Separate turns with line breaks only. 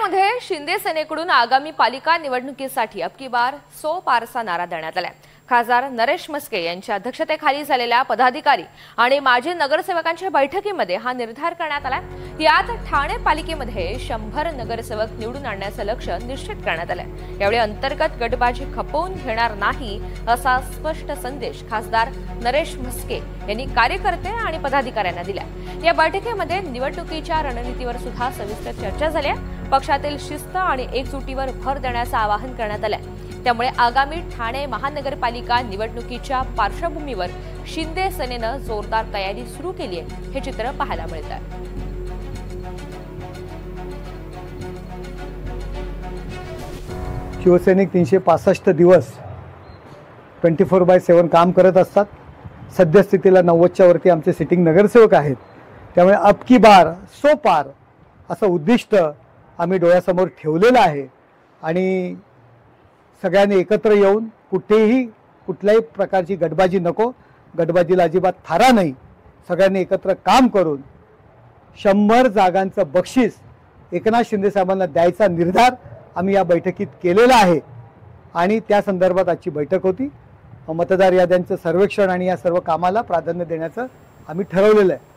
ठाण्यामध्ये शिंदे सेनेकडून आगामी पालिका निवडणुकीसाठी अब की बार सो पारचा नारा देण्यात आलाय। खासदार नरेश म्हस्के यांच्या अध्यक्षतेखाली झालेल्या पदाधिकारी आणि माजी नगरसेवकांच्या बैठकीमध्ये हा निर्धार करण्यात आलाय। यात ठाणे पालिकेमध्ये 100 नगरसेवक निवडून आणण्याचे लक्ष्य निश्चित करण्यात आले। यावेळी अंतर्गत गटबाजी खपवून घेणार नाही असा स्पष्ट संदेश खासदार नरेश म्हस्के यांनी कार्यकर्ते आणि पदाधिकाऱ्यांना दिला। या बैठकीमध्ये निवडणुकीच्या रणनीतीवर सुद्धा सविस्तर चर्चा झाली। पक्षातील शिस्त आणि एकजुटीवर भर देण्याचे आवाहन करण्यात आले। त्यामुळे आगामी ठाणे महानगरपालिका निवडणुकीच्या पार्श्वभूमीवर शिंदे सेनेने जोरदार तयारी सुरू केली आहे, हे चित्र पाहायला मिळत आहे।
शिवसैनिक 365 दिवस 24/7 काम करत असतात। सद्यस्थितीला 90च्या वरती आमचे सिटिंग नगरसेवक आहेत। त्यामुळे अब की बार सो पार असं उद्दिष्ट आम्ही डोळ्यासमोर ठेवलेलं आहे आणि सगळ्यांनी एकत्र येऊन कुठल्याही प्रकारची गटबाजी नको, गटबाजीला अजिबात थारा नाही। सगळ्यांनी एकत्र काम करून 100 जागांचं बक्षीस एकनाथ शिंदे साहेबांना द्यायचा निर्धार आम्ही या बैठकीत केलेला आहे आणि त्या संदर्भात आजची बैठक होती। मतदार याद्यांचं सर्वेक्षण आणि या सर्व कामाला प्राधान्य देण्याचं आम्ही ठरवलेलं आहे।